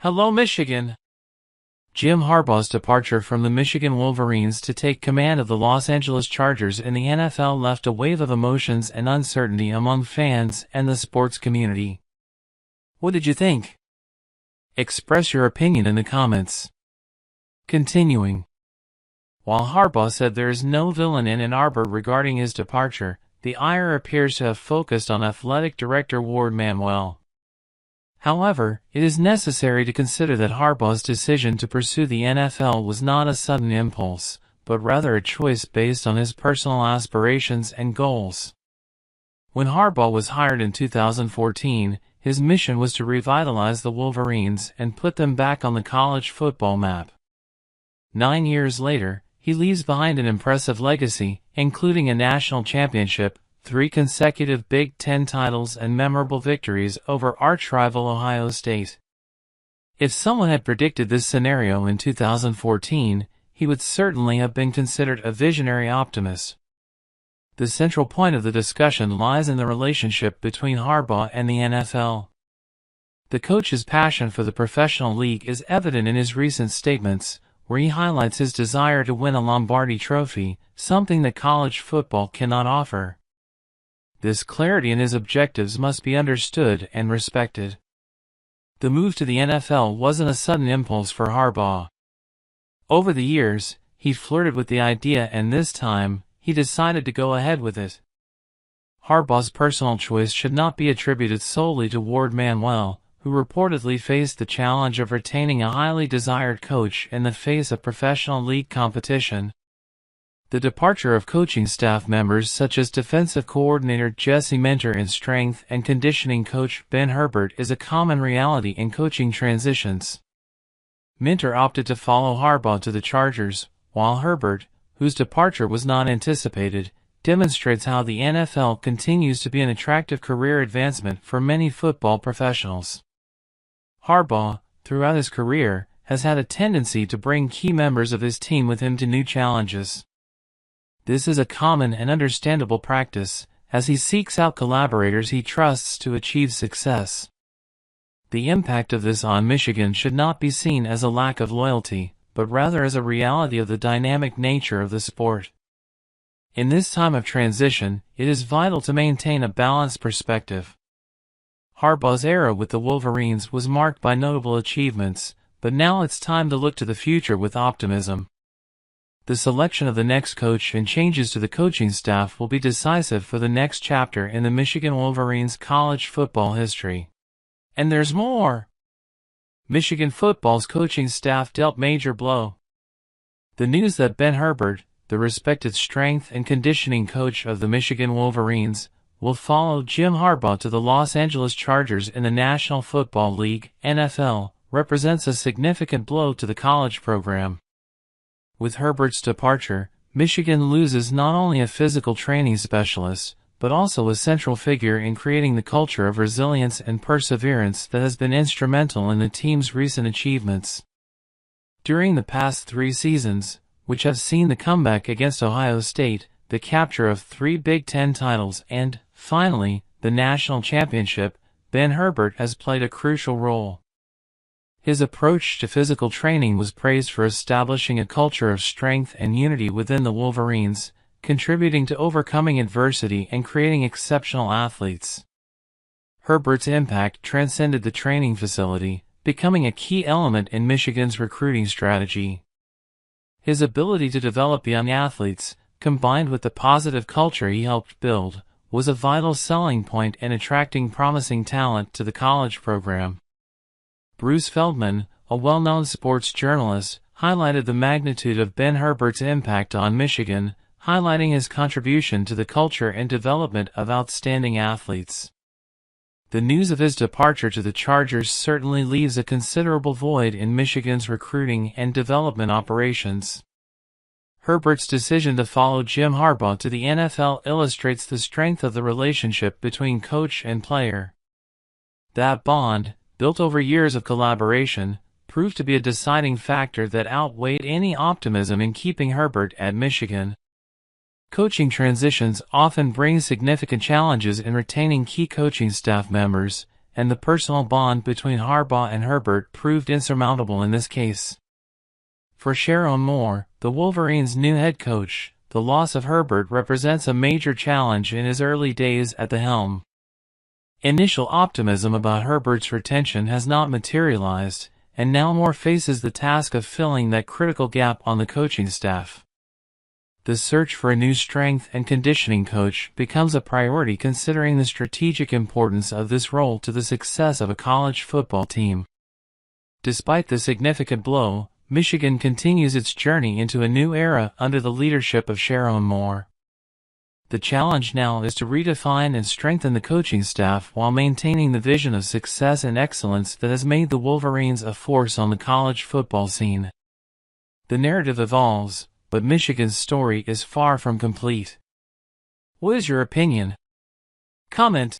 Hello, Michigan! Jim Harbaugh's departure from the Michigan Wolverines to take command of the Los Angeles Chargers in the NFL left a wave of emotions and uncertainty among fans and the sports community. What did you think? Express your opinion in the comments. Continuing. While Harbaugh said there is no villain in Ann Arbor regarding his departure, the ire appears to have focused on athletic director Warde Manuel. However, it is necessary to consider that Harbaugh's decision to pursue the NFL was not a sudden impulse, but rather a choice based on his personal aspirations and goals. When Harbaugh was hired in 2014, his mission was to revitalize the Wolverines and put them back on the college football map. 9 years later, he leaves behind an impressive legacy, including a national championship, 3 consecutive Big Ten titles and memorable victories over arch-rival Ohio State. If someone had predicted this scenario in 2014, he would certainly have been considered a visionary optimist. The central point of the discussion lies in the relationship between Harbaugh and the NFL. The coach's passion for the professional league is evident in his recent statements, where he highlights his desire to win a Lombardi Trophy, something that college football cannot offer. This clarity in his objectives must be understood and respected. The move to the NFL wasn't a sudden impulse for Harbaugh. Over the years, he flirted with the idea, and this time, he decided to go ahead with it. Harbaugh's personal choice should not be attributed solely to Warde Manuel, who reportedly faced the challenge of retaining a highly desired coach in the face of professional league competition. The departure of coaching staff members such as defensive coordinator Jesse Minter and strength and conditioning coach Ben Herbert is a common reality in coaching transitions. Minter opted to follow Harbaugh to the Chargers, while Herbert, whose departure was not anticipated, demonstrates how the NFL continues to be an attractive career advancement for many football professionals. Harbaugh, throughout his career, has had a tendency to bring key members of his team with him to new challenges. This is a common and understandable practice, as he seeks out collaborators he trusts to achieve success. The impact of this on Michigan should not be seen as a lack of loyalty, but rather as a reality of the dynamic nature of the sport. In this time of transition, it is vital to maintain a balanced perspective. Harbaugh's era with the Wolverines was marked by notable achievements, but now it's time to look to the future with optimism. The selection of the next coach and changes to the coaching staff will be decisive for the next chapter in the Michigan Wolverines' college football history. And there's more! Michigan football's coaching staff dealt major blow. The news that Ben Herbert, the respected strength and conditioning coach of the Michigan Wolverines, will follow Jim Harbaugh to the Los Angeles Chargers in the National Football League, NFL, represents a significant blow to the college program. With Herbert's departure, Michigan loses not only a physical training specialist, but also a central figure in creating the culture of resilience and perseverance that has been instrumental in the team's recent achievements. During the past 3 seasons, which have seen the comeback against Ohio State, the capture of 3 Big Ten titles, and, finally, the national championship, Ben Herbert has played a crucial role. His approach to physical training was praised for establishing a culture of strength and unity within the Wolverines, contributing to overcoming adversity and creating exceptional athletes. Herbert's impact transcended the training facility, becoming a key element in Michigan's recruiting strategy. His ability to develop young athletes, combined with the positive culture he helped build, was a vital selling point in attracting promising talent to the college program. Bruce Feldman, a well-known sports journalist, highlighted the magnitude of Ben Herbert's impact on Michigan, highlighting his contribution to the culture and development of outstanding athletes. The news of his departure to the Chargers certainly leaves a considerable void in Michigan's recruiting and development operations. Herbert's decision to follow Jim Harbaugh to the NFL illustrates the strength of the relationship between coach and player. That bond, built over years of collaboration, proved to be a deciding factor that outweighed any optimism in keeping Herbert at Michigan. Coaching transitions often bring significant challenges in retaining key coaching staff members, and the personal bond between Harbaugh and Herbert proved insurmountable in this case. For Sherrone Moore, the Wolverines' new head coach, the loss of Herbert represents a major challenge in his early days at the helm. Initial optimism about Herbert's retention has not materialized, and now Moore faces the task of filling that critical gap on the coaching staff. The search for a new strength and conditioning coach becomes a priority considering the strategic importance of this role to the success of a college football team. Despite the significant blow, Michigan continues its journey into a new era under the leadership of Sherrone Moore. The challenge now is to redefine and strengthen the coaching staff while maintaining the vision of success and excellence that has made the Wolverines a force on the college football scene. The narrative evolves, but Michigan's story is far from complete. What is your opinion? Comment.